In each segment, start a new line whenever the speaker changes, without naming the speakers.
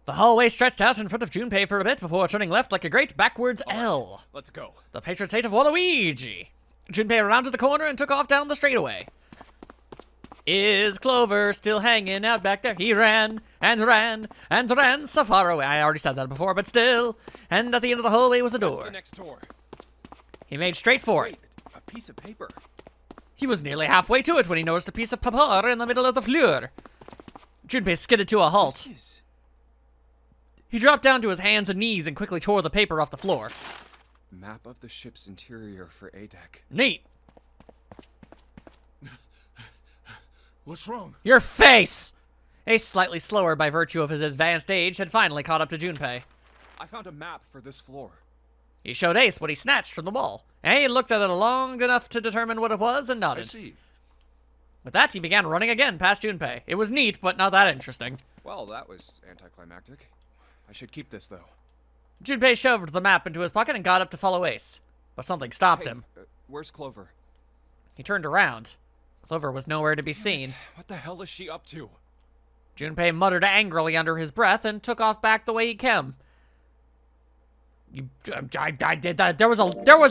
The hallway stretched out in front of Junpei for a bit before turning left like a great backwards L.
Let's go.
The patron saint of Waluigi. Junpei rounded the corner and took off down the straightaway. Is Clover still hanging out back there? He ran and ran and ran so far away. I already said that before, but still. And at the end of the hallway was a door.
That's the next door.
He made straight for it.
Wait, a piece of paper.
He was nearly halfway to it when he noticed a piece of paper in the middle of the floor. Junpei skidded to a halt. He dropped down to his hands and knees and quickly tore the paper off the floor.
Map of the ship's interior for A-Deck.
Neat.
What's wrong?
Your face! Ace, slightly slower by virtue of his advanced age, had finally caught up to Junpei.
I found a map for this floor.
He showed Ace what he snatched from the wall, and he looked at it long enough to determine what it was and
I
nodded.
see.
With that, he began running again past Junpei. It was neat, but not that interesting.
Well, that was anticlimactic. I should keep this, though.
Junpei shoved the map into his pocket and got up to follow Ace, but something stopped him.
Where's Clover?
He turned around. Clover was nowhere to be
Damn
seen.
it. What the hell is she up to?
Junpei muttered angrily under his breath and took off back the way he came. I did that. There was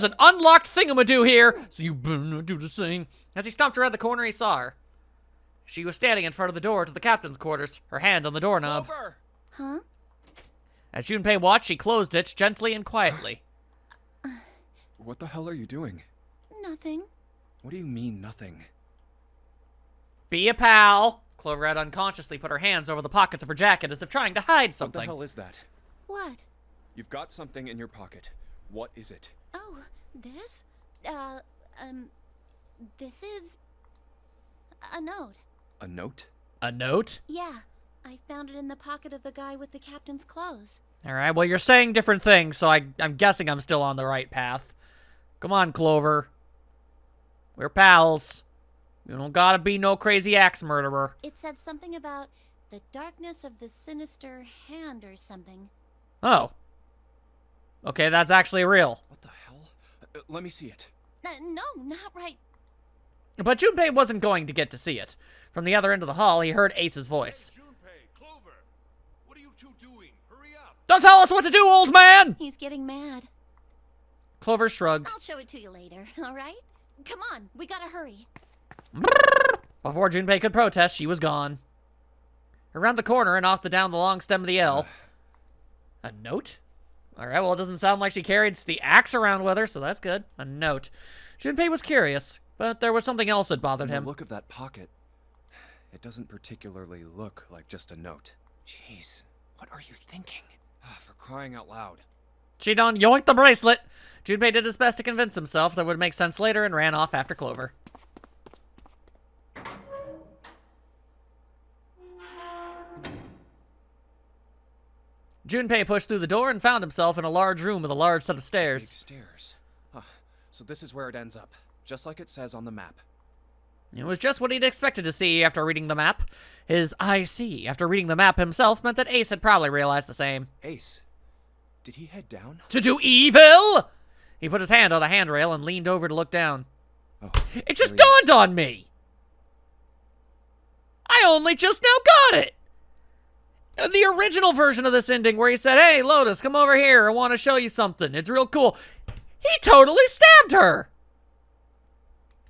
an unlocked thingamadoo here, so you do the thing. As he stomped around the corner, he saw her. She was standing in front of the door to the captain's quarters, her hand on the doorknob.
Clover!
Huh?
As Junpei watched, she closed it gently and quietly.
What the hell are you doing?
Nothing.
What do you mean, nothing?
Be a pal. Clover had unconsciously put her hands over the pockets of her jacket as if trying to hide
What the
something.
hell is that?
What?
You've got something in your pocket. What is it?
Oh, this? This is a note.
A note?
A note?
Yeah, I found it in the pocket of the guy with the captain's clothes.
All right, well, you're saying different things, so I'm guessing I'm still on the right path. Come on, Clover. We're pals. You don't gotta be no crazy axe murderer.
It said something about the darkness of the sinister hand or something.
Oh. Okay, that's actually real.
What the hell? Let me see it.
No, not right.
But Junpei wasn't going to get to see it. From the other end of the hall, he heard Ace's voice.
Junpei, Clover, what are you two doing? Hurry up.
Don't tell us what to do, old man!
He's getting mad.
Clover shrugged.
I'll show it to you later, all right? Come on, we gotta hurry.
Before Junpei could protest, she was gone. Around the corner and off down the long stem of the L. A note? Alright, well, it doesn't sound like she carried the axe around with her, so that's good. A note. Junpei was curious, but there was something else that bothered
From
him.
the look of that pocket, it doesn't particularly look like just a note. Jeez, what are you thinking? For crying out loud.
She done yoinked the bracelet. Junpei did his best to convince himself that would make sense later and ran off after Clover. Junpei pushed through the door and found himself in a large room with a large set of
Big
stairs.
stairs. So this is where it ends up, just like it says on the map.
It was just what he'd expected to see after reading the map. His I see after reading the map himself meant that Ace had probably realized the same.
Ace, did he head down?
To do evil? He put his hand on the handrail and leaned over to look down.
Oh,
It just
there he is.
dawned on me. I only just now got it. The original version of this ending where he said, "Hey, Lotus, come over here. I want to show you something. It's real cool." He totally stabbed her.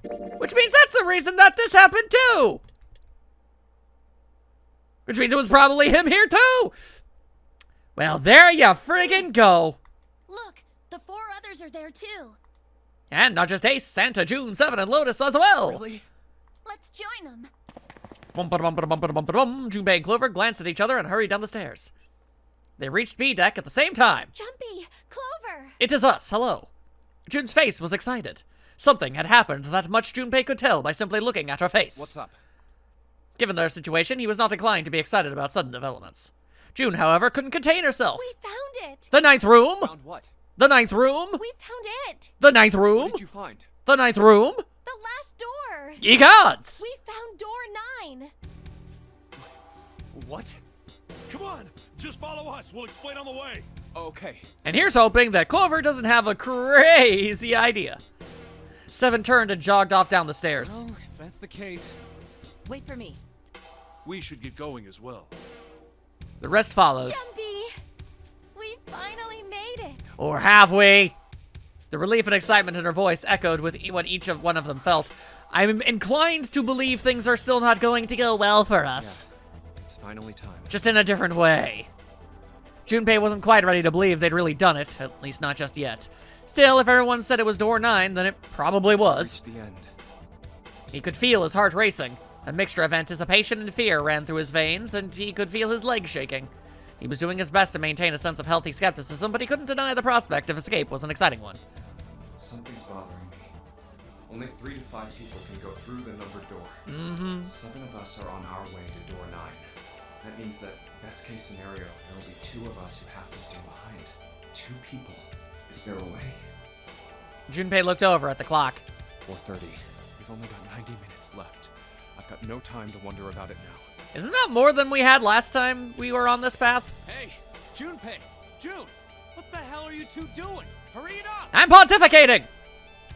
Which means that's the reason that this happened too. Which means it was probably him here too. Well, there you friggin' go.
Look, the 4 others are there too.
And not just Ace, Santa, June, 7, and Lotus as well.
Really?
Let's join them.
Junpei and Clover glanced at each other and hurried down the stairs. They reached B deck at the same time.
Jumpy, Clover.
It is us, hello. June's face was excited. Something had happened that much Junpei could tell by simply looking at her face.
What's up?
Given their situation, he was not inclined to be excited about sudden developments. June, however, couldn't contain herself.
We found it.
The ninth room?
Found what?
The ninth room?
We found it.
The ninth room?
What did you find?
The ninth room?
The last door.
Ye gods!
We found door 9.
What?
Come on, just follow us. We'll explain on the way.
Okay.
And here's hoping that Clover doesn't have a crazy idea. 7 turned and jogged off down the stairs.
Well, if that's the case.
Wait for me.
We should get going as well.
The rest followed.
Jumpy.
Or have we? The relief and excitement in her voice echoed with what each of one of them felt. I'm inclined to believe things are still not going to go well for us.
Yeah, it's finally time.
Just in a different way. Junpei wasn't quite ready to believe they'd really done it, at least not just yet. Still, if everyone said it was door 9, then it probably was.
Reach the end.
He could feel his heart racing. A mixture of anticipation and fear ran through his veins, and he could feel his legs shaking. He was doing his best to maintain a sense of healthy skepticism, but he couldn't deny the prospect of escape was an exciting one.
Something's bothering me. Only 3 to 5 people can go through the numbered door. 7 of us are on our way to door 9. That means that, best case scenario, there will be 2 of us who have to stay behind. 2 people. Is there a way?
Junpei looked over at the clock.
4:30. We've only got 90 minutes left. I've got no time to wonder about it now.
Isn't that more than we had last time we were on this path?
Hey, Junpei! June! What the hell are you two doing? Hurry it up!
I'm pontificating!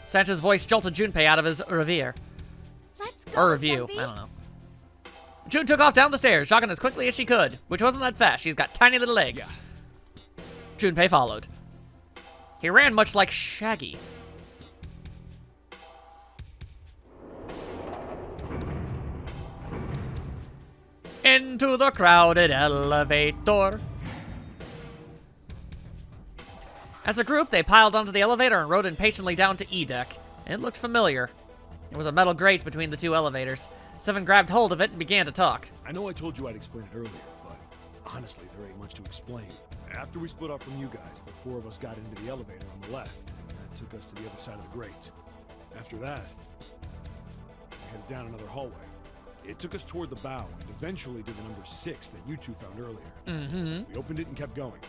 Santa's voice jolted Junpei out of his reverie.
Let's go,
Or review,
Jumpy.
I don't know. June took off down the stairs, jogging as quickly as she could, which wasn't that fast. She's got tiny little legs. Junpei followed. He ran much like Shaggy. Into the crowded elevator. As a group, they piled onto the elevator and rode impatiently down to E deck. It looked familiar. There was a metal grate between the 2 elevators. Seven grabbed hold of it and began to talk.
I know I told you I'd explain it earlier, but honestly, there ain't much to explain. After we split up from you guys, the 4 of us got into the elevator on the left, and that took us to the other side of the grate. After that, we headed down another hallway. It took us toward the bow, and eventually to the number 6 that you 2 found earlier. We opened it and kept going.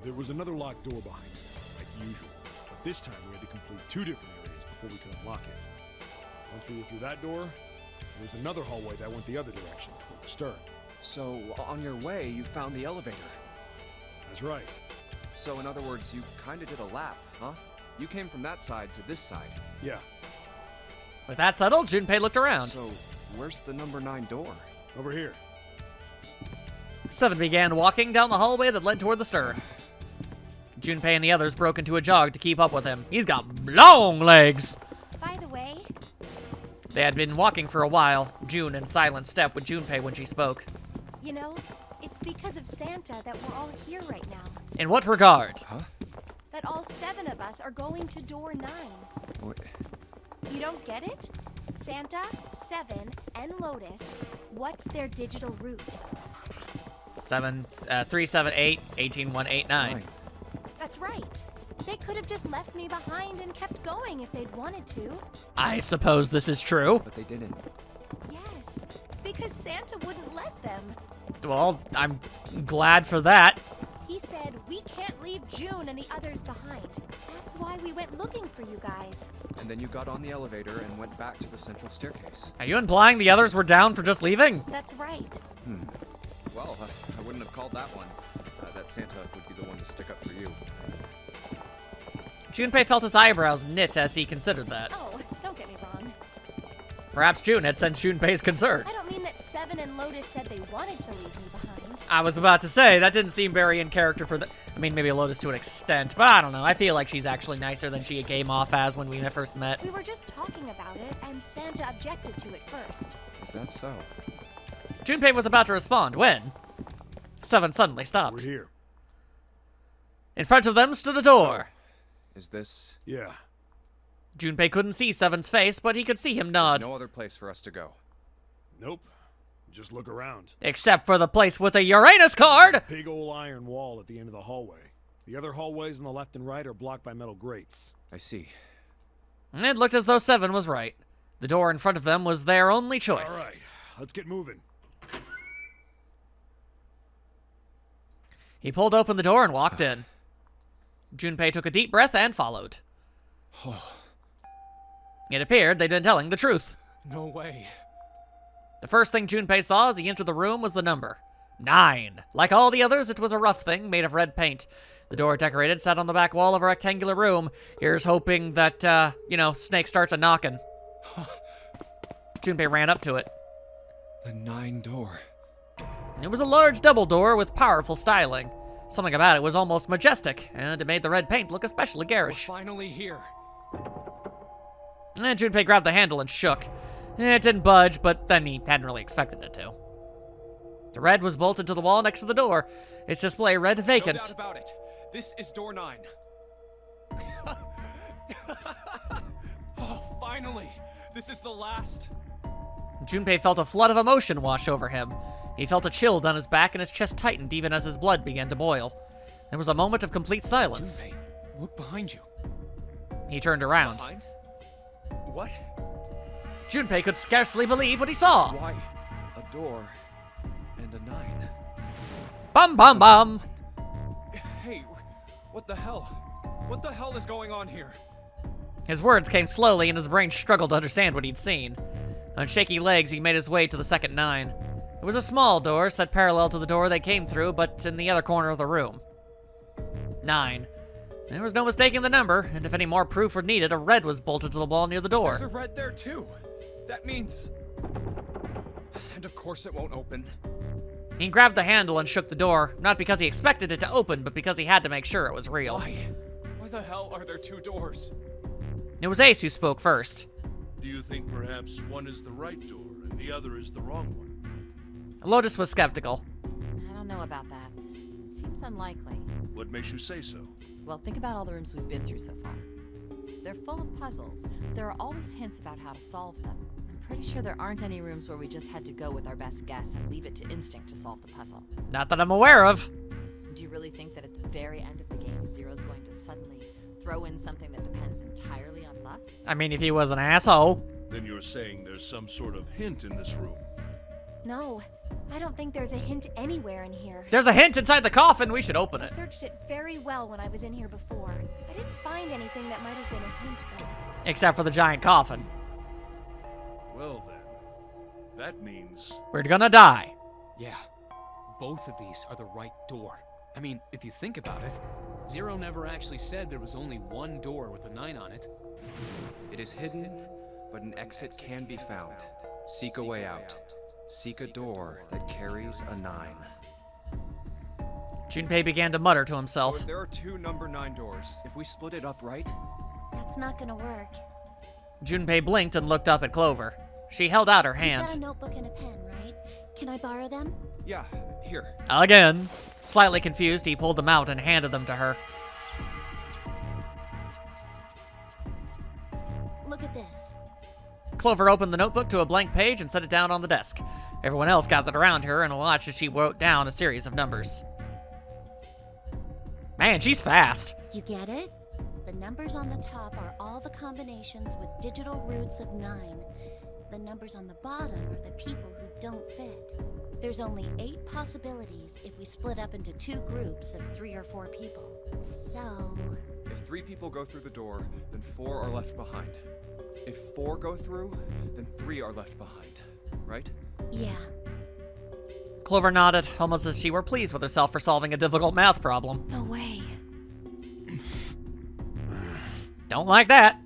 There was another locked door behind it, like usual, but this time we had to complete 2 different areas before we could unlock it. Once we were through that door, there was another hallway that went the other direction, toward the stern.
So, on your way, you found the elevator.
That's right.
So, in other words, you kinda did a lap, huh? You came from that side to this side.
Yeah,
With that settled, Junpei looked around.
So, where's the number 9 door?
over here.
Seven began walking down the hallway that led toward the stern. Junpei and the others broke into a jog to keep up with him. He's got long legs.
By the way,
They had been walking for a while, June in silent step with Junpei when she spoke.
you know, it's because of Santa that we're all here right now.
In what regard?
Huh?
That all 7 of us are going to door 9.
What?
You don't get it? Santa, 7, and Lotus, what's their digital route?
378-18189.
Nine.
That's right. They could have just left me behind and kept going if they'd wanted to.
I suppose this is true.
But they didn't.
Yes, because Santa wouldn't let them.
Well, I'm glad for that.
He said, we can't leave June and the others behind. That's why we went looking for you guys.
And then you got on the elevator and went back to the central staircase.
Are you implying the others were down for just leaving?
That's right.
Well, I wouldn't have called that one. That Santa would be the one to stick up for you.
Junpei felt his eyebrows knit as he considered that.
Oh, don't get me wrong.
Perhaps June had sensed Junpei's concern.
I don't mean that 7 and Lotus said they wanted to leave me behind.
I was about to say, that didn't seem very in character for the... I mean, maybe Lotus to an extent, but I don't know. I feel like she's actually nicer than she came off as when we first met.
We were just talking about it, and Santa objected to it first.
Is that so?
Junpei was about to respond when... Seven suddenly
We're
stopped.
here.
In front of them stood a door.
Is this...
Yeah.
Junpei couldn't see Seven's face, but he could see him nod.
no other place for us to go?
Nope. Just look around.
Except for the place with the Uranus card!
Big ol' iron wall at the end of the hallway. The other hallways on the left and right are blocked by metal grates.
I see.
It looked as though Seven was right. The door in front of them was their only choice.
All right, let's get moving.
He pulled open the door and walked in. Junpei took a deep breath and followed. It appeared they'd been telling the truth.
No way.
The first thing Junpei saw as he entered the room was the number. 9. Like all the others, it was a rough thing made of red paint. The door decorated sat on the back wall of a rectangular room. Here's hoping that, Snake starts a-knocking. Junpei ran up to it.
The 9 door.
It was a large double door with powerful styling. Something about it was almost majestic, and it made the red paint look especially
We're
garish.
finally here.
And Junpei grabbed the handle and shook. It didn't budge, but then he hadn't really expected it to. The red was bolted to the wall next to the door. Its display read
No
vacant.
doubt about it. This is door 9. Oh, finally. This is the last.
Junpei felt a flood of emotion wash over him. He felt a chill down his back and his chest tightened even as his blood began to boil. There was a moment of complete silence.
Junpei, look behind you.
He turned around.
Behind? What?
Junpei could scarcely believe what he saw.
Why? A door and a 9.
Bum bum bum!
Hey, what the hell? What the hell is going on here?
His words came slowly and his brain struggled to understand what he'd seen. On shaky legs, he made his way to the second 9. It was a small door set parallel to the door they came through, but in the other corner of the room. 9. There was no mistaking the number, and if any more proof were needed, a red was bolted to the wall near the door.
There's a red there too. That means... And of course it won't open.
He grabbed the handle and shook the door, not because he expected it to open, but because he had to make sure it was real.
Why? Why the hell are there 2 doors?
It was Ace who spoke first.
Do you think perhaps one is the right door and the other is the wrong one?
Lotus was skeptical.
I don't know about that. It seems unlikely.
What makes you say so?
Well, think about all the rooms we've been through so far. They're full of puzzles, but there are always hints about how to solve them. I'm pretty sure there aren't any rooms where we just had to go with our best guess and leave it to instinct to solve the puzzle.
Not that I'm aware of.
Do you really think that at the very end of the game, Zero's going to suddenly throw in something that depends entirely on luck?
I mean, if he was an asshole.
Then you're saying there's some sort of hint in this room.
No, I don't think there's a hint anywhere in here.
There's a hint inside the coffin. We should open
I
it.
searched it very well when I was in here before. I didn't find anything that might have been a hint, though.
Except for the giant coffin.
Well then, that means...
We're gonna die.
Yeah, both of these are the right door. I mean, if you think about it, Zero never actually said there was only one door with a 9 on it.
It is hidden, but an exit can be found. Seek a way out. Seek a door that carries a 9.
Junpei began to mutter to
So
himself.
if there are 2 number 9 doors, if we split it up right,
That's not gonna work.
Junpei blinked and looked up at Clover. She held out her
You've got a
hand.
notebook and a pen, right? Can I borrow them?
yeah, here.
Again. Slightly confused, he pulled them out and handed them to her.
Look at this.
Clover opened the notebook to a blank page and set it down on the desk. Everyone else gathered around her and watched as she wrote down a series of numbers. Man, she's fast.
You get it? The numbers on the top are all the combinations with digital roots of 9. The numbers on the bottom are the people who don't fit. There's only 8 possibilities if we split up into 2 groups of 3 or 4 people. So...
If 3 people go through the door, then 4 are left behind. If 4 go through, then 3 are left behind. Right?
yeah.
Clover nodded, almost as she were pleased with herself for solving a difficult math problem.
No way.
Don't like that.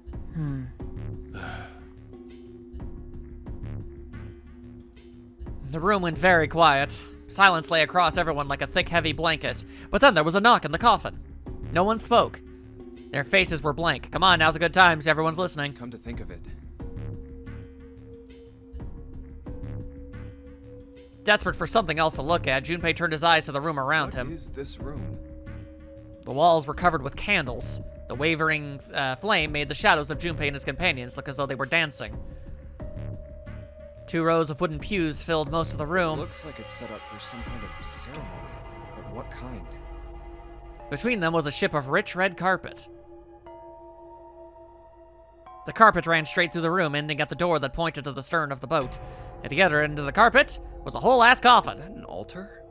The room went very quiet. Silence lay across everyone like a thick, heavy blanket. But then there was a knock in the coffin. No one spoke. Their faces were blank. Come on, now's a good time. Everyone's listening.
Come to think of it,
Desperate for something else to look at, Junpei turned his eyes to the room around
what
him.
is this room?
The walls were covered with candles. The wavering flame made the shadows of Junpei and his companions look as though they were dancing. 2 rows of wooden pews filled most of the room.
Looks like it's set up for some kind of ceremony. But what kind?
Between them was a ship of rich red carpet. The carpet ran straight through the room, ending at the door that pointed to the stern of the boat. At the other end of the carpet was a whole-ass
Is
coffin.
that an altar?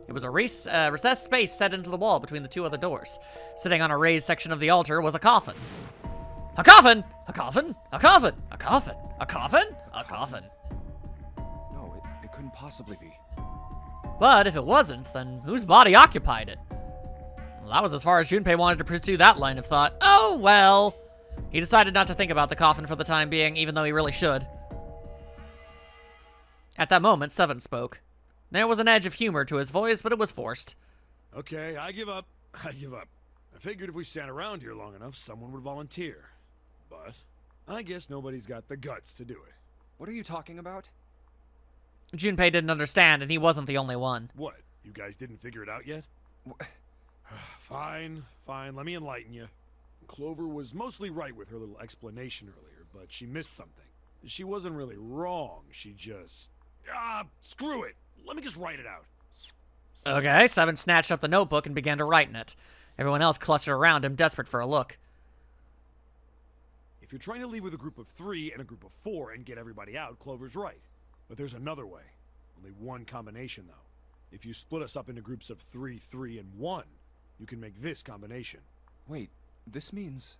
It was a recessed space set into the wall between the 2 other doors. Sitting on a raised section of the altar was a coffin. A coffin! A coffin! A coffin! A coffin! A coffin! A coffin!
No, it couldn't possibly be.
But if it wasn't, then whose body occupied it? Well, that was as far as Junpei wanted to pursue that line of thought. Oh, well. He decided not to think about the coffin for the time being, even though he really should. At that moment, Seven spoke. There was an edge of humor to his voice, but it was forced.
Okay, I give up. I give up. I figured if we sat around here long enough, someone would volunteer. But I guess nobody's got the guts to do it.
What are you talking about?
Junpei didn't understand, and he wasn't the only one.
What? You guys didn't figure it out yet? Fine, fine. Let me enlighten you. Clover was mostly right with her little explanation earlier, but she missed something. She wasn't really wrong. She just... screw it. Let me just write it out.
Okay, Seven snatched up the notebook and began to write in it. Everyone else clustered around him, desperate for a look.
If you're trying to leave with a group of 3 and a group of 4 and get everybody out, Clover's right. But there's another way. Only one combination, though. If you split us up into groups of 3, 3, and 1, you can make this combination.
Wait, this means...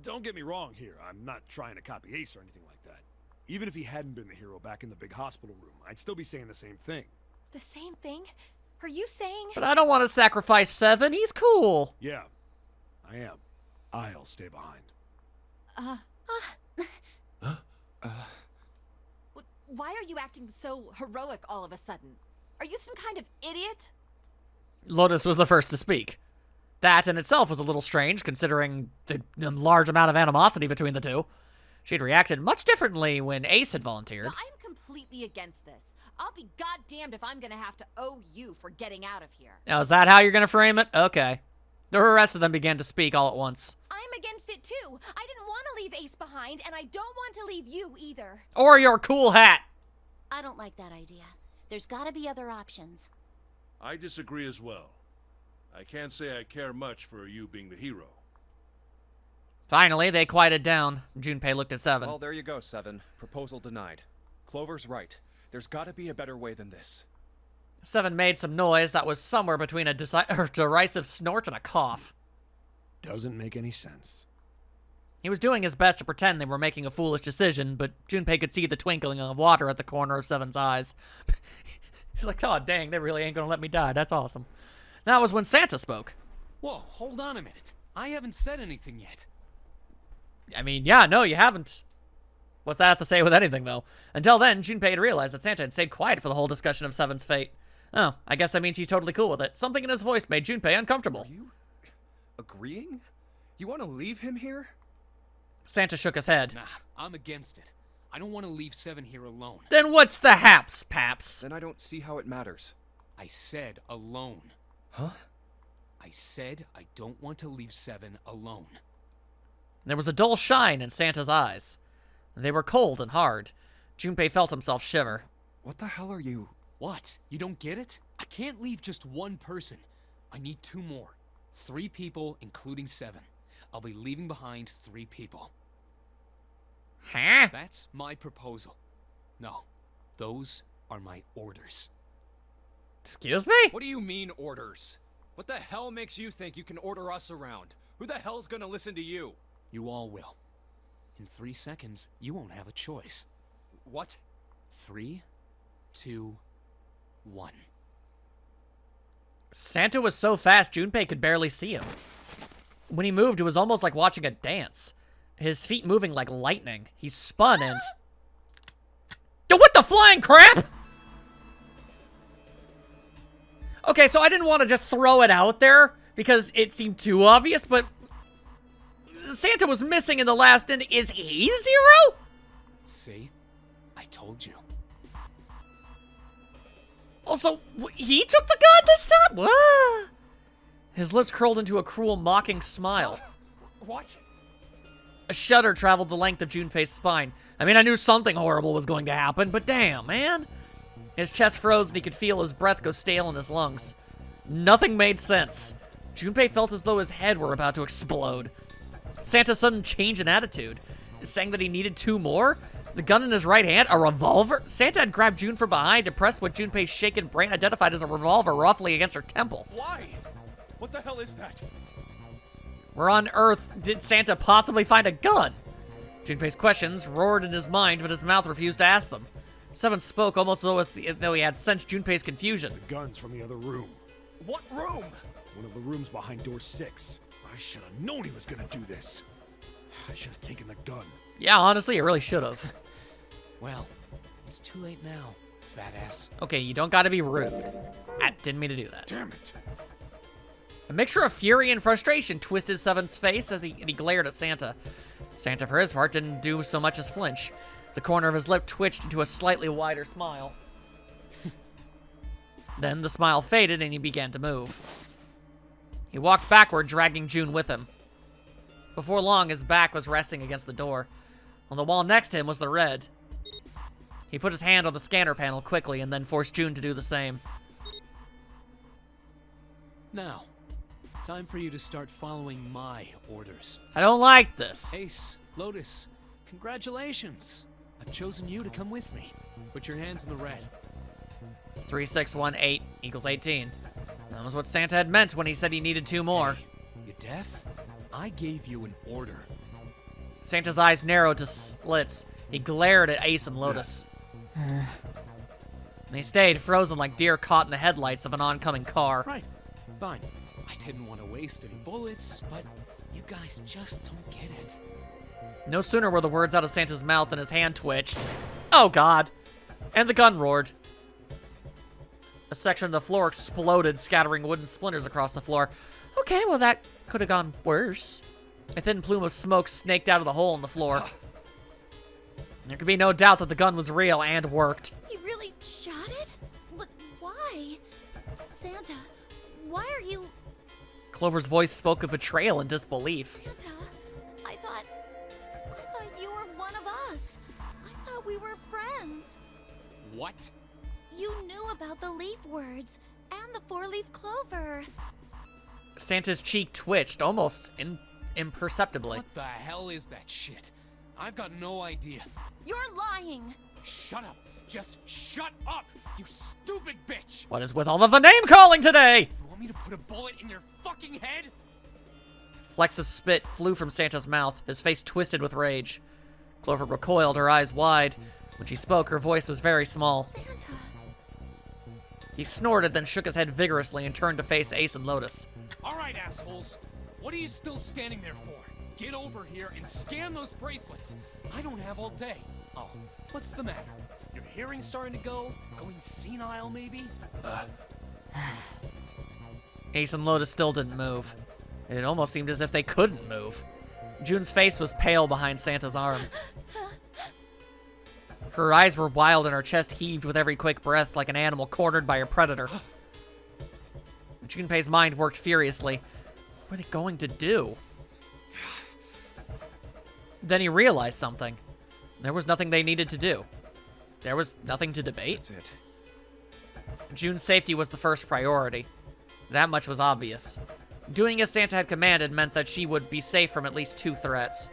Don't get me wrong here. I'm not trying to copy Ace or anything like that. Even if he hadn't been the hero back in the big hospital room, I'd still be saying the same thing.
The same thing? Are you saying?
But I don't want to sacrifice Seven. He's cool.
Yeah, I am. I'll stay behind.
Why are you acting so heroic all of a sudden? Are you some kind of idiot?
Lotus was the first to speak. That in itself was a little strange, considering the large amount of animosity between the two. She'd reacted much differently when Ace had volunteered.
Well, I'm completely against this. I'll be goddamned if I'm gonna have to owe you for getting out of here.
Now, is that how you're gonna frame it? Okay. The rest of them began to speak all at once.
I'm against it too. I didn't want to leave Ace behind, and I don't want to leave you either.
Or your cool hat.
I don't like that idea. There's gotta be other options.
I disagree as well. I can't say I care much for you being the hero.
Finally, they quieted down. Junpei looked at Seven.
Well, there you go, Seven. Proposal denied. Clover's right. There's gotta be a better way than this.
Seven made some noise that was somewhere between a derisive snort and a cough.
Doesn't make any sense.
He was doing his best to pretend they were making a foolish decision, but Junpei could see the twinkling of water at the corner of Seven's eyes. He's like, oh, dang, they really ain't gonna let me die. That's awesome. That was when Santa spoke.
Whoa, hold on a minute. I haven't said anything yet.
I mean, yeah, no, you haven't. What's that have to say with anything, though? Until then, Junpei had realized that Santa had stayed quiet for the whole discussion of Seven's fate. Oh, I guess that means he's totally cool with it. Something in his voice made Junpei uncomfortable.
Are you agreeing? You want to leave him here?
Santa shook his head.
Nah, I'm against it. I don't want to leave Seven here alone.
Then what's the haps, Paps?
Then I don't see how it matters.
I said alone.
Huh?
I said I don't want to leave Seven alone.
There was a dull shine in Santa's eyes. They were cold and hard. Junpei felt himself shiver.
What the hell are you...
What? You don't get it? I can't leave just one person. I need 2 more. 3 people, including Seven. I'll be leaving behind 3 people.
Huh?
That's my proposal. No, those are my orders.
Excuse me?
What do you mean, orders? What the hell makes you think you can order us around? Who the hell's gonna listen to you?
You all will. In 3 seconds, you won't have a choice.
What?
3, 2, 1.
Santa was so fast, Junpei could barely see him. When he moved, it was almost like watching a dance. His feet moving like lightning. He spun and... Yo, what the flying crap? Okay, so I didn't want to just throw it out there because it seemed too obvious, but Santa was missing in the last end. Is he Zero?
See? I told you.
Also, he took the gun this time? What? His lips curled into a cruel, mocking smile.
What?
A shudder traveled the length of Junpei's spine. I mean, I knew something horrible was going to happen, but damn, man. His chest froze and he could feel his breath go stale in his lungs. Nothing made sense. Junpei felt as though his head were about to explode. Santa's sudden change in attitude, saying that he needed 2 more? The gun in his right hand? A revolver? Santa had grabbed June from behind and pressed what Junpei's shaken brain identified as a revolver roughly against her temple.
Why? What the hell is that?
Where on earth did Santa possibly find a gun? Junpei's questions roared in his mind, but his mouth refused to ask them. Seven spoke almost as though he had sensed Junpei's confusion.
The gun's from the other room.
What room?
One of the rooms behind door 6. I should have known he was gonna do this. I should have taken the gun.
Yeah, honestly, you really should have.
Well, it's too late now, fat ass.
Okay, you don't gotta be rude. I didn't mean to do that.
Damn it.
A mixture of fury and frustration twisted Seven's face as he glared at Santa. Santa, for his part, didn't do so much as flinch. The corner of his lip twitched into a slightly wider smile. Then the smile faded and he began to move. He walked backward, dragging June with him. Before long, his back was resting against the door. On the wall next to him was the red. He put his hand on the scanner panel quickly and then forced June to do the same.
Now, time for you to start following my orders.
I don't like this.
Ace, Lotus, congratulations. I've chosen you to come with me. Put your hands in the red.
3, 6, 1, 8 equals 18. That was what Santa had meant when he said he needed 2 more.
Hey, you deaf? I gave you an order.
Santa's eyes narrowed to slits. He glared at Ace and Lotus. They stayed frozen like deer caught in the headlights of an oncoming car.
Right. Fine. I didn't want to waste any bullets, but you guys just don't get it.
No sooner were the words out of Santa's mouth than his hand twitched. Oh, God. And the gun roared. A section of the floor exploded, scattering wooden splinters across the floor. Okay, well, that could have gone worse. A thin plume of smoke snaked out of the hole in the floor. There could be no doubt that the gun was real and worked.
You really shot it? But why? Santa, why are you...
Clover's voice spoke of betrayal and disbelief.
Santa, I thought you were one of us. I thought we were friends.
What?
You knew about the leaf words and the 4-leaf clover.
Santa's cheek twitched, almost imperceptibly.
What the hell is that shit? I've got no idea.
You're lying.
Shut up. Just shut up, you stupid bitch!
What is with all of the name-calling today?
You want me to put a bullet in your fucking head?
Flecks of spit flew from Santa's mouth, his face twisted with rage. Clover recoiled, her eyes wide. When she spoke, her voice was very small.
Santa.
He snorted, then shook his head vigorously and turned to face Ace and Lotus.
All right, assholes. What are you still standing there for? Get over here and scan those bracelets. I don't have all day. Oh, what's the matter? Your hearing's starting to go? Going senile, maybe?
Ace and Lotus still didn't move. It almost seemed as if they couldn't move. June's face was pale behind Santa's arm. Her eyes were wild and her chest heaved with every quick breath like an animal cornered by a predator. Junpei's mind worked furiously. What were they going to do? Then he realized something. There was nothing they needed to do. There was nothing to debate.
That's it.
June's safety was the first priority. That much was obvious. Doing as Santa had commanded meant that she would be safe from at least 2 threats.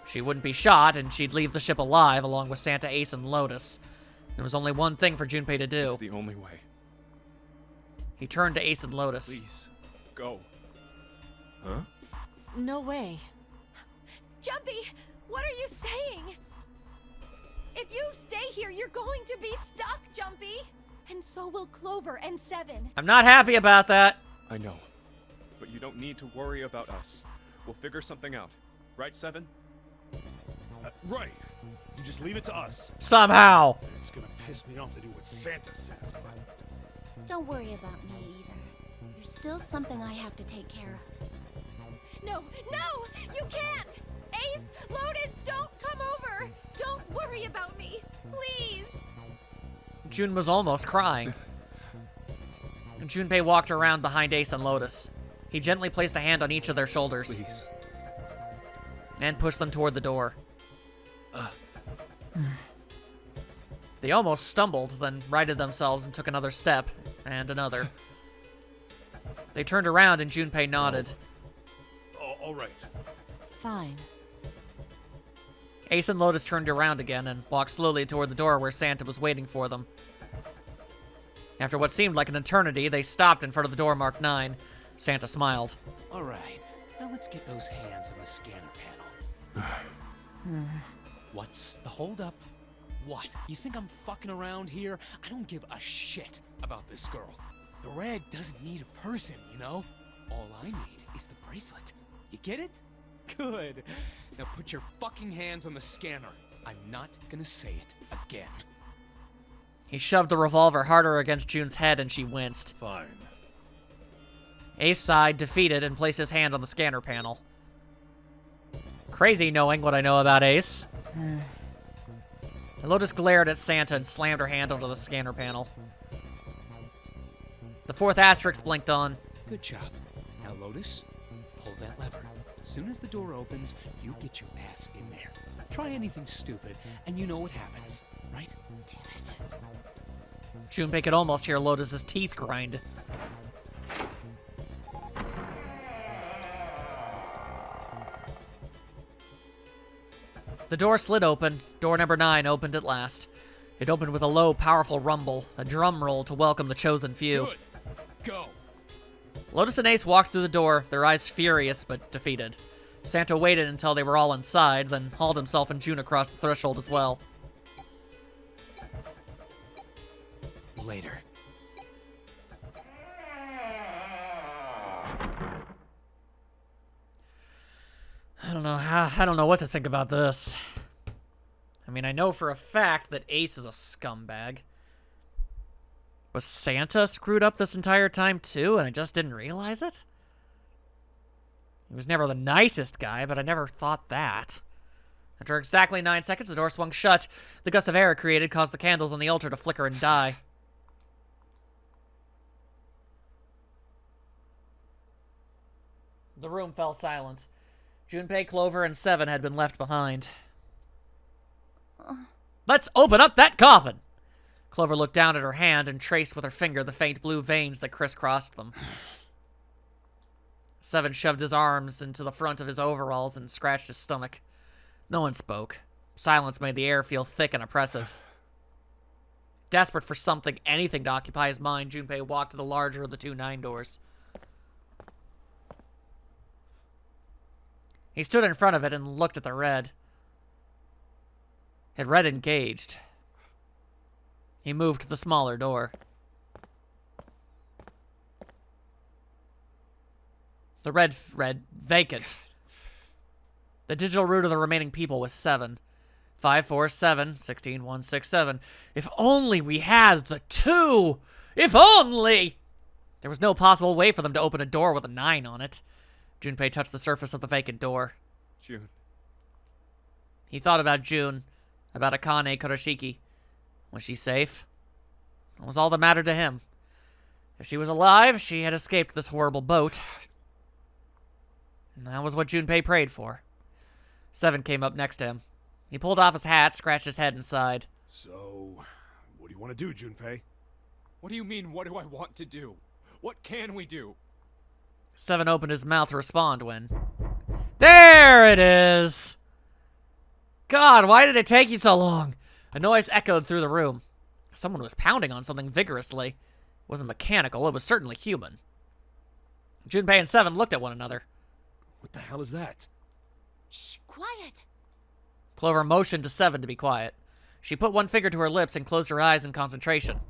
She wouldn't be shot, and she'd leave the ship alive along with Santa, Ace, and Lotus. There was only one thing for Junpei to do.
It's the only way.
He turned to Ace and Lotus.
Please, go.
Huh?
No way.
Jumpy, what are you saying? If you stay here, you're going to be stuck, Jumpy. And so will Clover and Seven.
I'm not happy about that.
I know. But you don't need to worry about us. We'll figure something out. Right, Seven?
Right. You just leave it to us.
Somehow.
It's gonna piss me off to do what Santa says, but...
Don't worry about me either. There's still something I have to take care of.
No, you can't. Ace, Lotus, don't come over. Don't worry about me, please.
June was almost crying. Junpei walked around behind Ace and Lotus. He gently placed a hand on each of their shoulders.
Please.
And pushed them toward the door. They almost stumbled, then righted themselves and took another step, and another. They turned around and Junpei nodded.
Oh, all right.
Fine.
Ace and Lotus turned around again and walked slowly toward the door where Santa was waiting for them. After what seemed like an eternity, they stopped in front of the door marked 9. Santa smiled.
All right. Now let's get those hands on the scanner panel. What's the holdup? What? You think I'm fucking around here? I don't give a shit about this girl. The red doesn't need a person, you know? All I need is the bracelet. You get it? Good. Now put your fucking hands on the scanner. I'm not gonna say it again.
He shoved the revolver harder against June's head and she winced.
Fine.
Ace sighed, defeated, and placed his hand on the scanner panel. Crazy knowing what I know about Ace. Lotus glared at Santa and slammed her hand onto the scanner panel. The fourth asterisk blinked on.
Good job. Now, Lotus, pull that lever. As soon as the door opens, you get your ass in there. Try anything stupid, and you know what happens, right?
Damn it.
Junpei could almost hear Lotus's teeth grind. The door slid open. Door number 9 opened at last. It opened with a low, powerful rumble, a drum roll to welcome the chosen few.
Good. Go.
Lotus and Ace walked through the door, their eyes furious but defeated. Santa waited until they were all inside, then hauled himself and June across the threshold as well.
Later.
I don't know what to think about this. I mean, I know for a fact that Ace is a scumbag. Was Santa screwed up this entire time too, and I just didn't realize it? He was never the nicest guy, but I never thought that. After exactly 9 seconds, the door swung shut. The gust of air it created caused the candles on the altar to flicker and die. The room fell silent. Junpei, Clover, and Seven had been left behind. Let's open up that coffin! Clover looked down at her hand and traced with her finger the faint blue veins that crisscrossed them. Seven shoved his arms into the front of his overalls and scratched his stomach. No one spoke. Silence made the air feel thick and oppressive. Desperate for something, anything to occupy his mind, Junpei walked to the larger of the 2 9 doors. He stood in front of it and looked at the red. It read engaged. He moved to the smaller door. The red read vacant. The digital root of the remaining people was 7. 547 16167. If only we had the 2! If only! There was no possible way for them to open a door with a 9 on it. Junpei touched the surface of the vacant door.
June.
He thought about June, about Akane Kurashiki. Was she safe? That was all that mattered to him. If she was alive, she had escaped this horrible boat. And that was what Junpei prayed for. 7 came up next to him. He pulled off his hat, scratched his head, and sighed.
So, what do you want to do, Junpei?
What do you mean, what do I want to do? What can we do?
7 opened his mouth to respond when... There it is! God, why did it take you so long? A noise echoed through the room. Someone was pounding on something vigorously. It wasn't mechanical, it was certainly human. Junpei and 7 looked at one another.
What the hell is that?
Shh, quiet.
Clover motioned to 7 to be quiet. She put one finger to her lips and closed her eyes in concentration.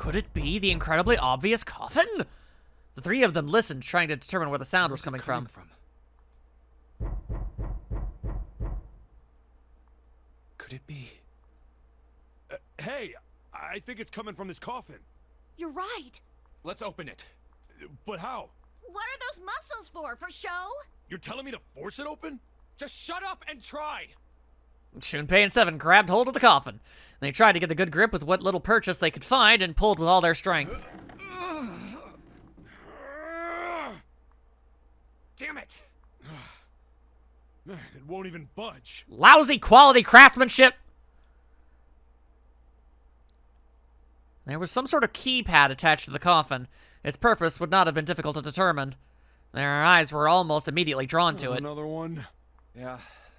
Could it be the incredibly obvious coffin? The 3 of them listened, trying to determine where the sound was coming from.
Could it be?
Hey, I think it's coming from this coffin.
You're right.
Let's open it.
But how?
What are those muscles for? For show?
You're telling me to force it open?
Just shut up and try!
Junpei and 7 grabbed hold of the coffin. They tried to get a good grip with what little purchase they could find and pulled with all their strength.
Damn it!
Man, it won't even budge.
Lousy quality craftsmanship! There was some sort of keypad attached to the coffin. Its purpose would not have been difficult to determine. Their eyes were almost immediately drawn to it.
Another one?
Yeah,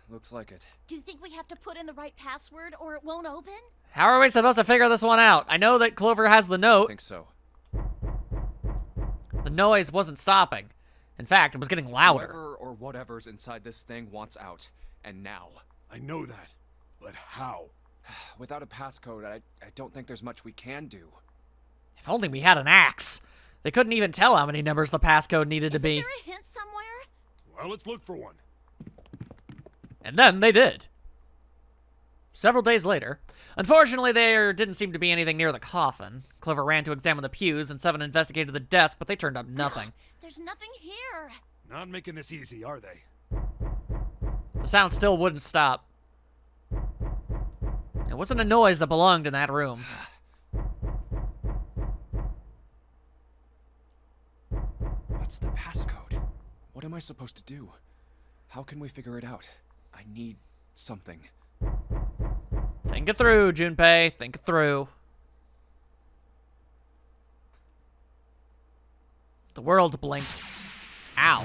looks like it.
Do you think we have to put in the right password or it won't open?
How are we supposed to figure this one out? I know that Clover has the
I
note.
think so.
The noise wasn't stopping. In fact, it was getting louder.
Whoever or whatever's inside this thing wants out. And now.
I know that. But how?
Without a passcode, I don't think there's much we can do.
If only we had an axe. They couldn't even tell how many numbers the passcode needed to be.
Isn't there a hint somewhere?
Well, let's look for one.
And then they did. Several days later, unfortunately, there didn't seem to be anything near the coffin. Clover ran to examine the pews, and Seven investigated the desk, but they turned up nothing.
There's nothing here.
Not making this easy, are they?
The sound still wouldn't stop. It wasn't a noise that belonged in that room.
What's the passcode? What am I supposed to do? How can we figure it out? I need something.
Think it through, Junpei. Think it through. The world blinked. Ow.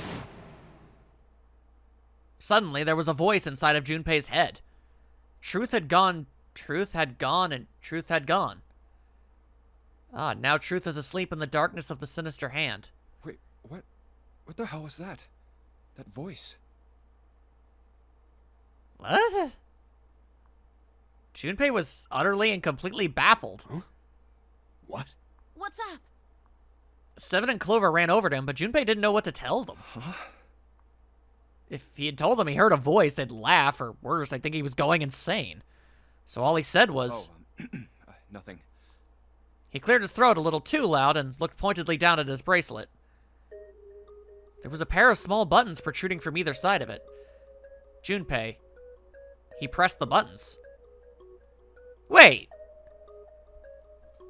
Suddenly, there was a voice inside of Junpei's head. Truth had gone, and truth had gone. Ah, now Truth is asleep in the darkness of the sinister hand.
Wait, what? What the hell was that? That voice?
What? Junpei was utterly and completely baffled.
Huh? What?
What's up?
Seven and Clover ran over to him, but Junpei didn't know what to tell them.
Huh?
If he had told them he heard a voice, they'd laugh, or worse, they'd think he was going insane. So all he said was...
Nothing.
He cleared his throat a little too loud and looked pointedly down at his bracelet. There was a pair of small buttons protruding from either side of it. Junpei. He pressed the buttons. Wait,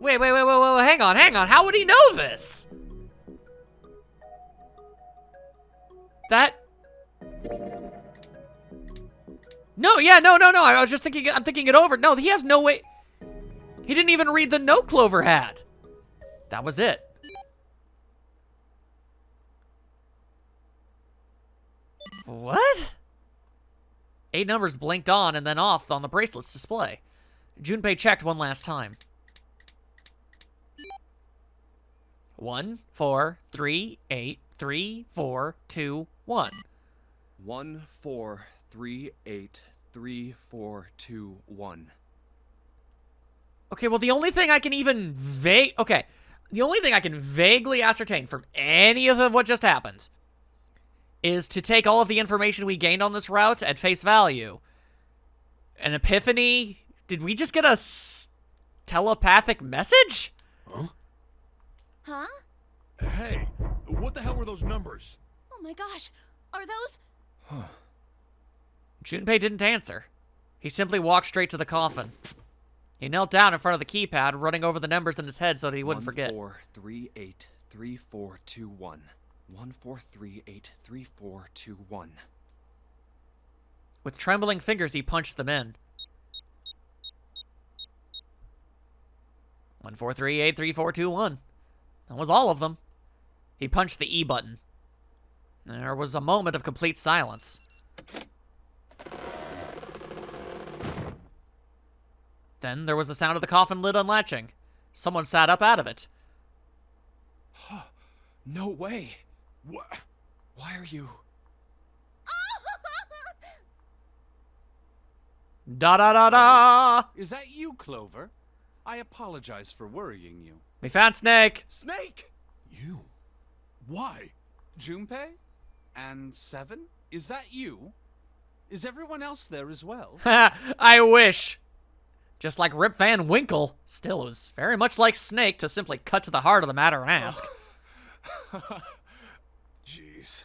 hang on. How would he know this? That... No. I was just thinking, I'm thinking it over. No, he has no way. He didn't even read the note Clover had. That was it. What? 8 numbers blinked on and then off on the bracelet's display. Junpei checked one last time. 1, 4, 3, 8, 3, 4, 2, 1.
1, 4, 3, 8, 3, 4, 2, 1.
Okay, well, the only thing I can vaguely ascertain from any of what just happened is to take all of the information we gained on this route at face value. An epiphany? Did we just get a telepathic message?
Huh?
Hey, what the hell were those numbers?
Oh my gosh. Are those...
Junpei didn't answer. He simply walked straight to the coffin. He knelt down in front of the keypad, running over the numbers in his head so that he wouldn't forget.
1, 4, 3, 8, 3, 4, 2, 1. 1, 4, 3, 8, 3, 4, 2, 1.
With trembling fingers, he punched them in. 1, 4, 3, 8, 3, 4, 2, 1. That was all of them. He punched the E button. There was a moment of complete silence. Then there was the sound of the coffin lid unlatching. Someone sat up out of it.
No way.
What?
Why are you...
Da da da da!
Is that you, Clover? I apologize for worrying you.
We found Snake.
Snake!
You? Why?
Junpei? And Seven? Is that you? Is everyone else there as well?
I wish. Just like Rip Van Winkle. Still, it was very much like Snake to simply cut to the heart of the matter and ask.
Jeez.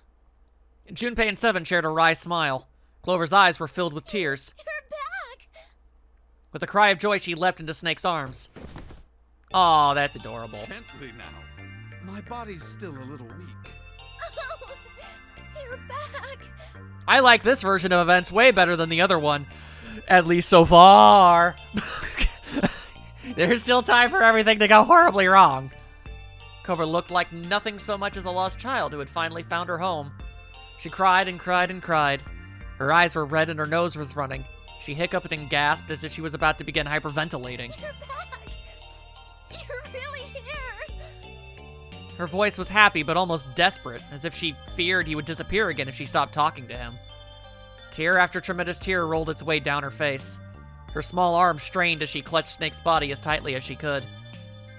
Junpei and Seven shared a wry smile. Clover's eyes were filled with tears.
You're back!
With a cry of joy, she leapt into Snake's arms. Aw, that's adorable.
Gently now. My body's still a little weak.
Oh, you're back!
I like this version of events way better than the other one. At least so far. There's still time for everything to go horribly wrong. Clover looked like nothing so much as a lost child who had finally found her home. She cried and cried and cried. Her eyes were red and her nose was running. She hiccuped and gasped as if she was about to begin hyperventilating.
You're back! You're really here!
Her voice was happy but almost desperate, as if she feared he would disappear again if she stopped talking to him. Tear after tremendous tear rolled its way down her face. Her small arm strained as she clutched Snake's body as tightly as she could.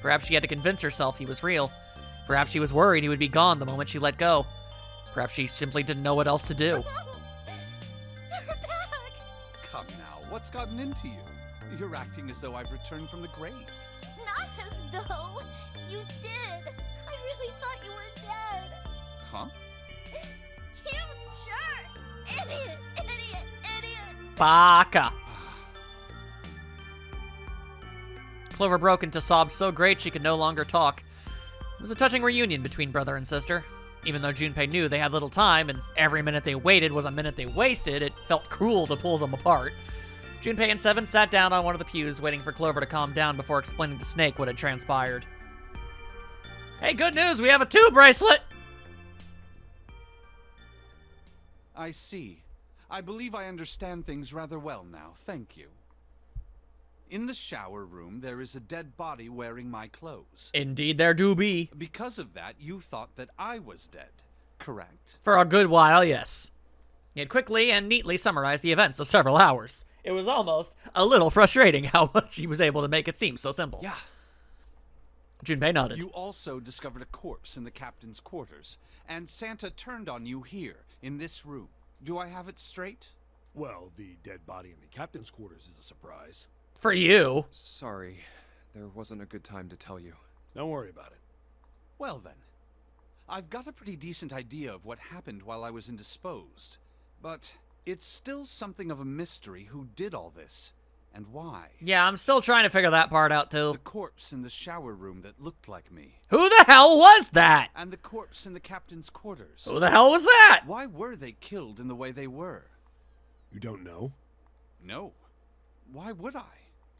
Perhaps she had to convince herself he was real. Perhaps she was worried he would be gone the moment she let go. Perhaps she simply didn't know what else to do.
You're back!
come now. What's gotten into you? You're acting as though I've returned from the grave.
Not as though you did. I really thought you were dead.
Huh?
You jerk! Idiot! Idiot! Idiot!
Baka. Clover broke into sobs so great she could no longer talk. It was a touching reunion between brother and sister. Even though Junpei knew they had little time, and every minute they waited was a minute they wasted, it felt cruel to pull them apart. Junpei and Seven sat down on one of the pews, waiting for Clover to calm down before explaining to Snake what had transpired. Hey, good news, we have a 2 bracelet!
I see. I believe I understand things rather well now, thank you. In the shower room, there is a dead body wearing my clothes.
Indeed there do be.
Because of that, you thought that I was dead, correct?
For a good while, yes. He had quickly and neatly summarized the events of several hours. It was almost a little frustrating how much he was able to make it seem so simple.
Yeah.
Junpei nodded.
You also discovered a corpse in the captain's quarters, and Santa turned on you here, in this room. Do I have it straight?
Well, the dead body in the captain's quarters is a surprise.
For you.
Sorry, there wasn't a good time to tell you.
Don't worry about it.
Well then, I've got a pretty decent idea of what happened while I was indisposed, but it's still something of a mystery who did all this, and why.
Yeah, I'm still trying to figure that part out, too.
The corpse in the shower room that looked like me,
Who the hell was that?
and the corpse in the captain's quarters.
Who the hell was that?
Why were they killed in the way they were?
You don't know?
No. Why would I?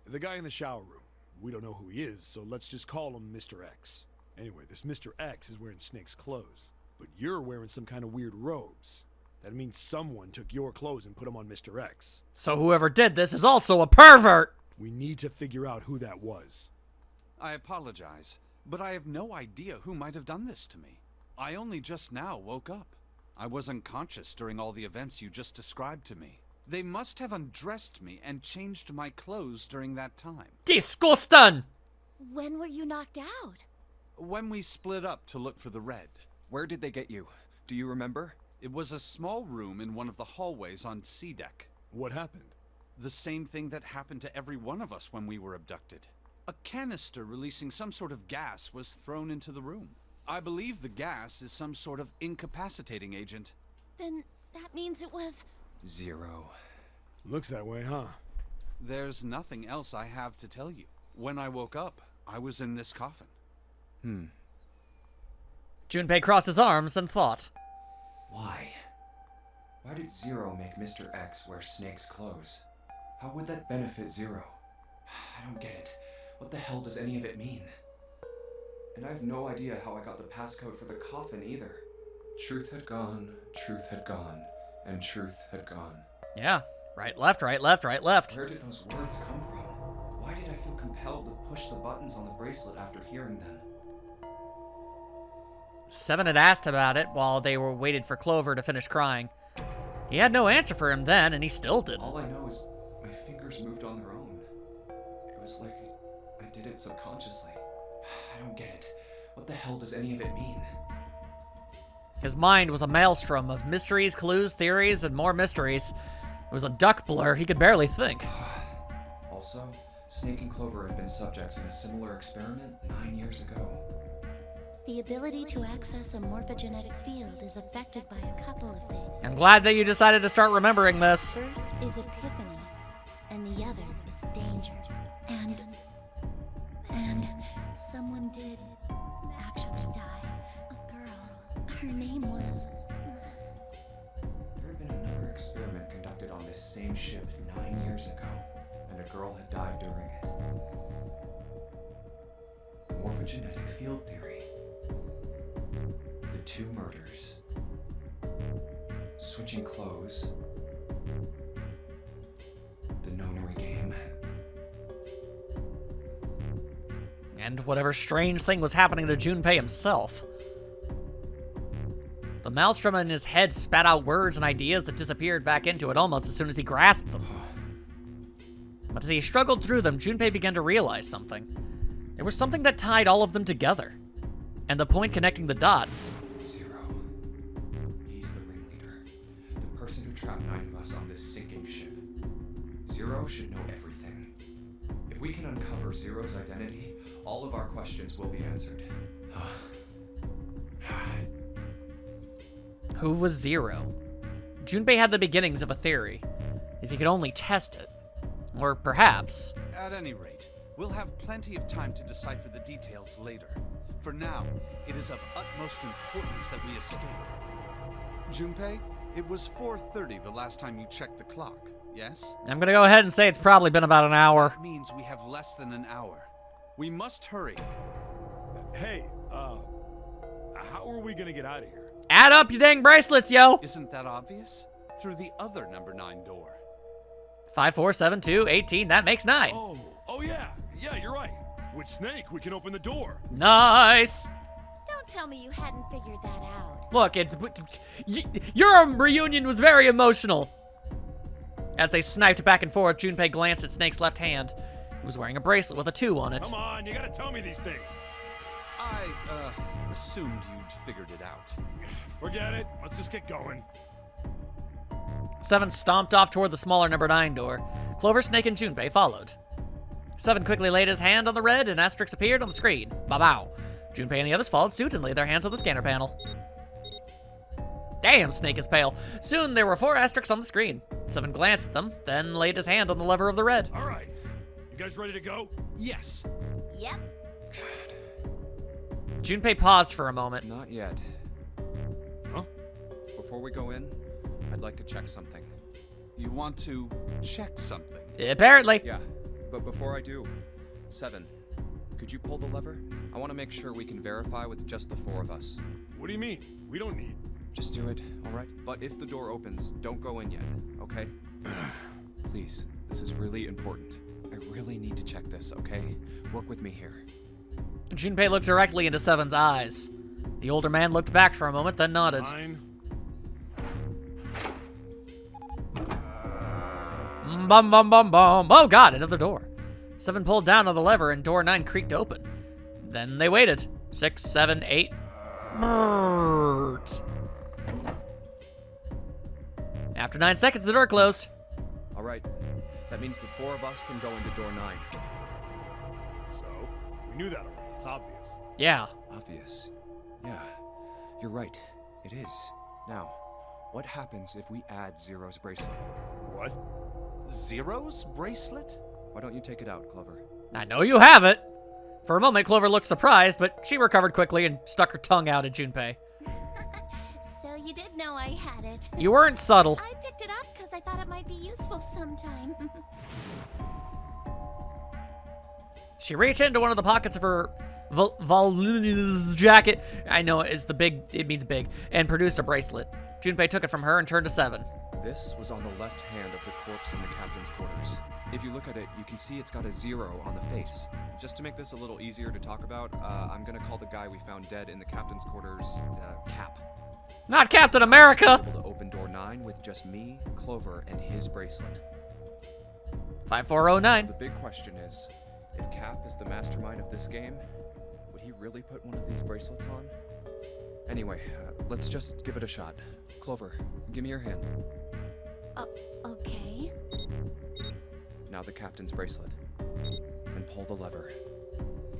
The guy in the shower room. We don't know who he is, so let's just call him Mr. X. Anyway, this Mr. X is wearing Snake's clothes, but you're wearing some kind of weird robes. That means someone took your clothes and put them on Mr. X.
So whoever did this is also a pervert.
We need to figure out who that was.
I apologize, but I have no idea who might have done this to me. I only just now woke up. I was unconscious during all the events you just described to me. They must have undressed me and changed my clothes during that time.
Disgusting.
When were you knocked out?
When we split up to look for the red.
Where did they get you? Do you remember?
It was a small room in one of the hallways on C deck.
What happened?
The same thing that happened to every one of us when we were abducted. A canister releasing some sort of gas was thrown into the room. I believe the gas is some sort of incapacitating agent.
Then that means it was...
0.
Looks that way, huh?
There's nothing else I have to tell you. When I woke up, I was in this coffin.
Junpei crossed his arms and thought.
Why? Why did 0 make Mr. X wear Snake's clothes? How would that benefit 0? I don't get it. What the hell does any of it mean? And I have no idea how I got the passcode for the coffin either. Truth had gone, and truth had gone.
Yeah. Right, left, right, left, right, left.
Where did those words come from? Why did I feel compelled to push the buttons on the bracelet after hearing them?
Seven had asked about it while they were waited for Clover to finish crying. He had no answer for him then, and he still didn't.
All I know is my fingers moved on their own. It was like I did it subconsciously. I don't get it. What the hell does any of it mean?
His mind was a maelstrom of mysteries, clues, theories, and more mysteries. It was a duck blur. He could barely think.
Also, Snake and Clover had been subjects in a similar experiment 9 years ago.
The ability to access a morphogenetic field is affected by a couple of things.
I'm glad that you decided to start remembering this.
First is epiphany, and the other is danger. And someone did actually die. A girl. Her name was...
There had been another experiment conducted on this same ship 9 years ago, and a girl had died during it. Morphogenetic field theory. The 2 murders. Switching clothes. The nonary game.
And whatever strange thing was happening to Junpei himself. The maelstrom in his head spat out words and ideas that disappeared back into it almost as soon as he grasped them. But as he struggled through them, Junpei began to realize something. There was something that tied all of them together. And the point connecting the dots.
0. He's the ringleader. The person who trapped 9 of us on this sinking ship. Zero should know everything. If we can uncover Zero's identity, all of our questions will be answered.
Who was Zero? Junpei had the beginnings of a theory. If he could only test it. Or perhaps...
At any rate, we'll have plenty of time to decipher the details later. For now, it is of utmost importance that we escape. Junpei, it was 4:30 the last time you checked the clock, yes?
I'm gonna go ahead and say it's probably been about an hour.
That means we have less than an hour. We must hurry.
Hey, how are we gonna get out of here?
Add up your dang bracelets, yo!
Isn't that obvious? Through the other number 9 door.
5, 4, 7, 2, 18. That makes 9.
Oh yeah, you're right. With Snake, we can open the door.
Nice!
Don't tell me you hadn't figured that out.
Look, your reunion was very emotional. As they sniped back and forth, Junpei glanced at Snake's left hand. He was wearing a bracelet with a 2 on it.
Come on, you gotta tell me these things.
I, assumed you'd figured it out.
Forget it. Let's just get going.
7 stomped off toward the smaller number 9 door. Clover, Snake, and Junpei followed. 7 quickly laid his hand on the red, and asterisks appeared on the screen. Bow. Junpei and the others followed suit and laid their hands on the scanner panel. Damn, Snake is pale. Soon there were 4 asterisks on the screen. 7 glanced at them, then laid his hand on the lever of the red.
All right. You guys ready to go?
Yes.
Yep.
Junpei paused for a moment.
Not yet.
Huh?
Before we go in, I'd like to check something.
You want to check something?
Apparently.
Yeah, but before I do, 7, could you pull the lever? I want to make sure we can verify with just the 4 of us.
What do you mean? We don't need.
Just do it, alright? But if the door opens, don't go in yet, okay? Please, this is really important. I really need to check this, okay? Work with me here.
Junpei looked directly into 7's eyes. The older man looked back for a moment, then nodded.
Fine.
Bum bum bum bum. Oh god, another door. 7 pulled down on the lever and door 9 creaked open. Then they waited. 6, 7, 8. Birds. After 9 seconds, the door closed.
Alright, that means the 4 of us can go into door 9.
So, we knew that already. It's obvious.
Yeah.
Obvious. Yeah, you're right. It is. Now, what happens if we add Zero's bracelet?
What?
Zero's bracelet?
Why don't you take it out, Clover?
I know you have it. For a moment, Clover looked surprised, but she recovered quickly and stuck her tongue out at Junpei.
So you did know I had it.
You weren't subtle.
I picked it up because I thought it might be useful sometime.
She reached into one of the pockets of her Val's jacket. I know it means big, and produced a bracelet. Junpei took it from her and turned to 7.
This was on the left hand of the corpse in the captain's quarters. If you look at it, you can see it's got a 0 on the face. Just to make this a little easier to talk about, I'm gonna call the guy we found dead in the captain's quarters, Cap.
Not Captain America!
Able to open door 9 with just me, Clover, and his bracelet.
5409.
The big question is, if Cap is the mastermind of this game, would he really put one of these bracelets on? Anyway, let's just give it a shot. Clover, give me your hand.
Okay.
Now the captain's bracelet. And pull the lever.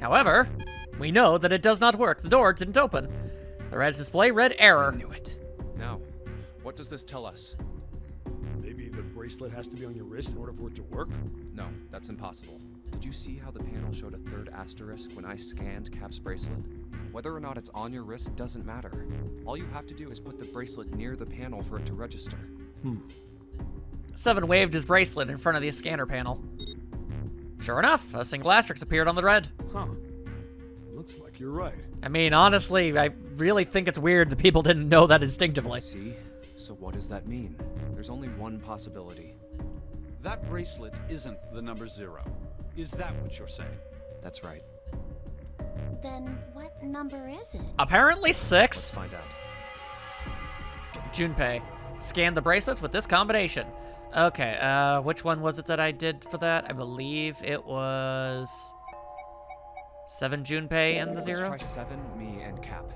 However, we know that it does not work. The door didn't open. The red display read error.
I knew it. Now, what does this tell us?
Maybe the bracelet has to be on your wrist in order for it to work?
No, that's impossible. Did you see how the panel showed a 3rd asterisk when I scanned Cap's bracelet? Whether or not it's on your wrist doesn't matter. All you have to do is put the bracelet near the panel for it to register.
7 waved his bracelet in front of the scanner panel. Sure enough, a single asterisk appeared on the red.
Huh. Looks like you're right.
I mean, honestly, I really think it's weird that people didn't know that instinctively.
See? So what does that mean? There's only one possibility.
That bracelet isn't the number 0. Is that what you're saying?
That's right.
Then what number is it?
Apparently 6.
Let's find out.
Junpei scanned the bracelets with this combination. Okay, which one was it that I did for that? I believe it was 7 Junpei and the 0.
Let's try 7, me, and Cap.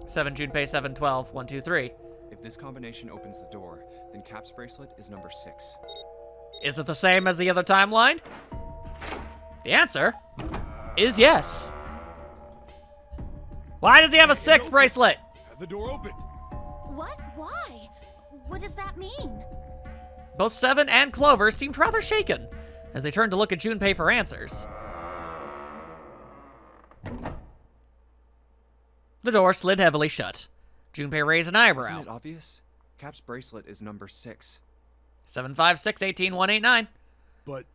7 Junpei, 7, 12, 1, 2, 3.
If this combination opens the door, then Cap's bracelet is number 6.
Is it the same as the other timeline? The answer is yes. Why does he have a 6 bracelet?
Have the door open.
What? Why? What does that mean?
Both Seven and Clover seemed rather shaken as they turned to look at Junpei for answers. The door slid heavily shut. Junpei raised an eyebrow.
Isn't it obvious? Cap's bracelet is number 6.
756-18189.
But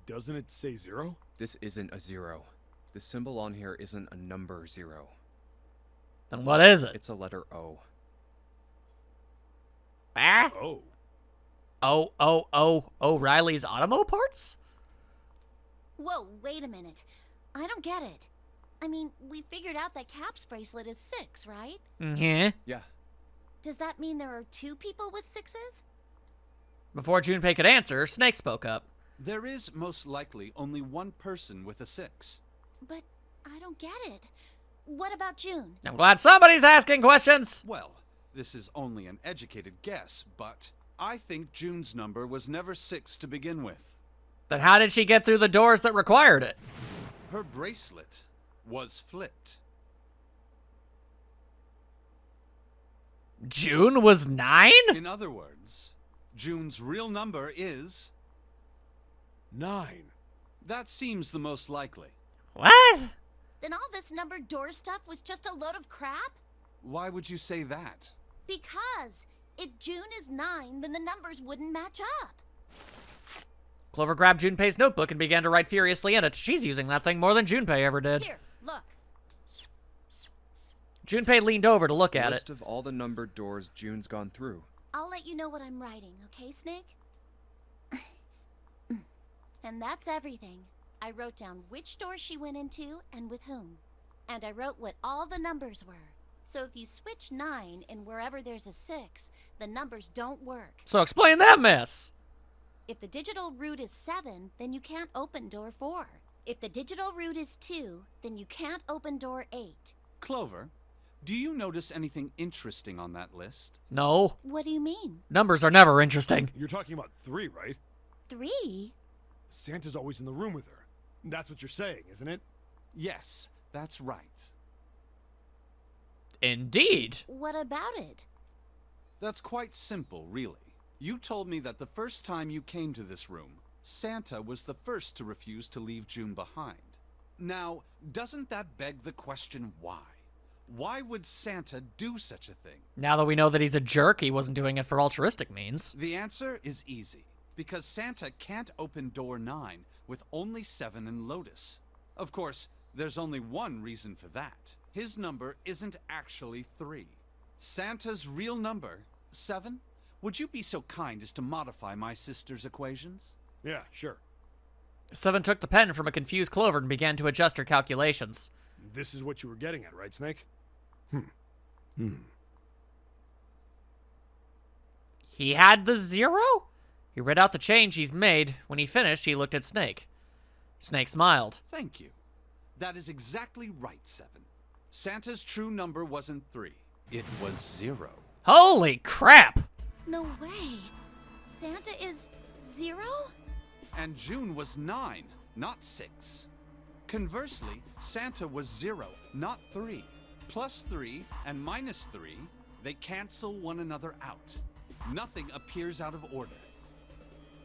doesn't it say 0?
This isn't a 0. The symbol on here isn't a number 0.
Then what is it?
It's a letter O.
Ah?
Oh.
O'Reilly's Automo Parts?
Whoa, wait a minute. I don't get it. I mean, we figured out that Cap's bracelet is 6, right?
Yeah.
Yeah.
Does that mean there are 2 people with 6s?
Before Junpei could answer, Snake spoke up.
There is most likely only one person with a 6.
But I don't get it. What about June?
I'm glad somebody's asking questions.
Well, this is only an educated guess, but I think June's number was never 6 to begin with.
Then how did she get through the doors that required it?
Her bracelet was flipped.
June was 9?
In other words, June's real number is...
9.
That seems the most likely.
What?
Then all this numbered door stuff was just a load of crap?
Why would you say that?
Because if June is 9, then the numbers wouldn't match up.
Clover grabbed Junpei's notebook and began to write furiously in it. She's using that thing more than Junpei ever did.
Here, look.
Junpei leaned over to look at
List
it.
of all the numbered doors June's gone through.
I'll let you know what I'm writing, okay, Snake? And that's everything. I wrote down which door she went into and with whom. And I wrote what all the numbers were. So if you switch 9 in wherever there's a 6, the numbers don't work.
So explain that mess.
If the digital root is 7, then you can't open door 4. If the digital root is 2, then you can't open door 8.
Clover, do you notice anything interesting on that list?
No.
What do you mean?
Numbers are never interesting.
You're talking about 3, right?
3?
Santa's always in the room with her. That's what you're saying, isn't it?
Yes, that's right.
Indeed.
What about it?
That's quite simple, really. You told me that the first time you came to this room, Santa was the first to refuse to leave June behind. Now, doesn't that beg the question why? Why would Santa do such a thing?
Now that we know that he's a jerk, he wasn't doing it for altruistic means.
The answer is easy. Because Santa can't open door 9 with only 7 and Lotus. Of course, there's only one reason for that. His number isn't actually 3. Santa's real number, 7? Would you be so kind as to modify my sister's equations?
Yeah, sure.
Seven took the pen from a confused Clover and began to adjust her calculations.
This is what you were getting at, right, Snake?
He had the 0? He read out the change he's made. When he finished, he looked at Snake. Snake smiled.
Thank you. That is exactly right, 7. Santa's true number wasn't 3. It was 0.
Holy crap!
No way. Santa is 0?
And June was 9, not 6. Conversely, Santa was 0, not 3. Plus 3 and minus 3, they cancel one another out. Nothing appears out of order.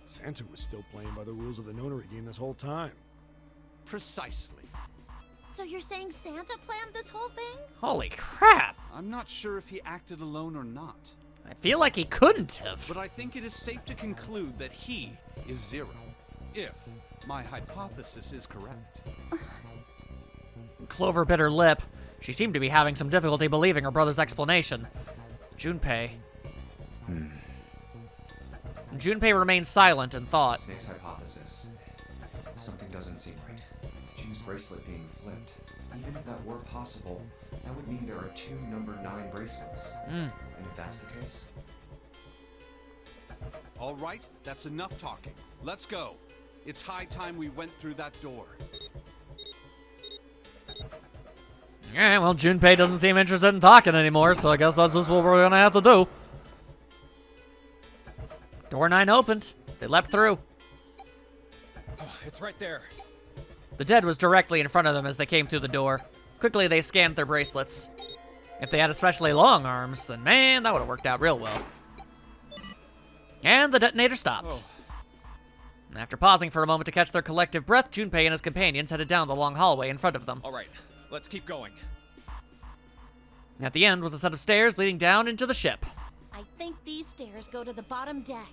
Santa was still playing by the rules of the nonary game this whole time.
Precisely.
So you're saying Santa planned this whole thing?
Holy crap!
I'm not sure if he acted alone or not,
I feel like he couldn't have.
but I think it is safe to conclude that he is 0. If my hypothesis is correct.
Clover bit her lip. She seemed to be having some difficulty believing her brother's explanation. Junpei. Junpei remained silent and thought.
Snake's hypothesis. Something doesn't seem right. June's bracelet being flipped. Even if that were possible, that would mean there are 2 number 9 bracelets. And if that's the case...
All right, that's enough talking. Let's go. It's high time we went through that door.
Alright, well, Junpei doesn't seem interested in talking anymore, so I guess that's just what we're gonna have to do. Door 9 opened. They leapt through.
It's right there.
The dead was directly in front of them as they came through the door. Quickly, they scanned their bracelets. If they had especially long arms, then man, that would have worked out real well. And the detonator stopped. After pausing for a moment to catch their collective breath, Junpei and his companions headed down the long hallway in front of them.
All right, let's keep going.
At the end was a set of stairs leading down into the ship.
I think these stairs go to the bottom deck.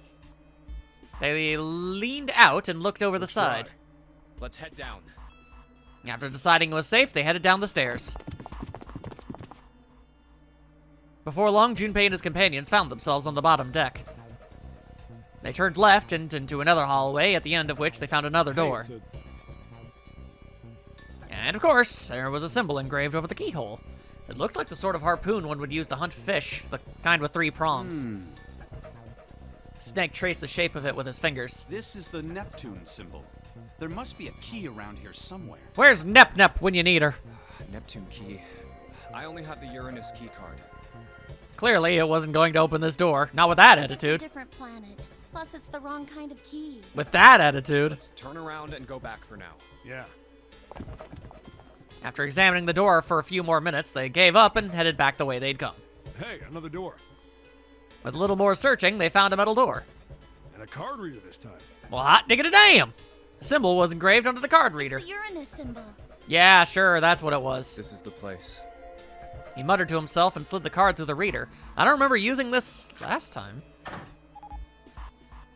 They leaned out and looked over the side.
Let's head down.
After deciding it was safe, they headed down the stairs. Before long, Junpei and his companions found themselves on the bottom deck. They turned left and into another hallway, at the end of which they found another door. And of course, there was a symbol engraved over the keyhole. It looked like the sort of harpoon one would use to hunt fish, the kind with 3 prongs. Snake traced the shape of it with his fingers.
This is the Neptune symbol. There must be a key around here somewhere.
Where's Nep when you need her?
Neptune key. I only have the Uranus key card.
Clearly, it wasn't going to open this door. Not with that
It's a
attitude.
different planet. Plus, it's the wrong kind of key.
With that attitude.
Let's turn around and go back for now.
Yeah.
After examining the door for a few more minutes, they gave up and headed back the way they'd come.
Hey, another door.
With a little more searching, they found a metal door.
And a card reader this time.
Well, hot diggity damn! The symbol was engraved onto the card reader.
It's the Uranus symbol.
Yeah, sure, that's what it was.
This is the place.
He muttered to himself and slid the card through the reader. I don't remember using this last time.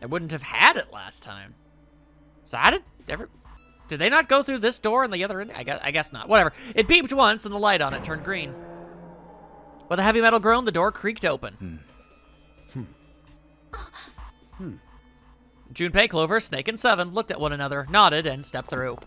I wouldn't have had it last time. So how did they not go through this door and the other end? I guess not. Whatever. It beeped once and the light on it turned green. With a heavy metal groan, the door creaked open. Junpei, Clover, Snake, and Seven looked at one another, nodded, and stepped through.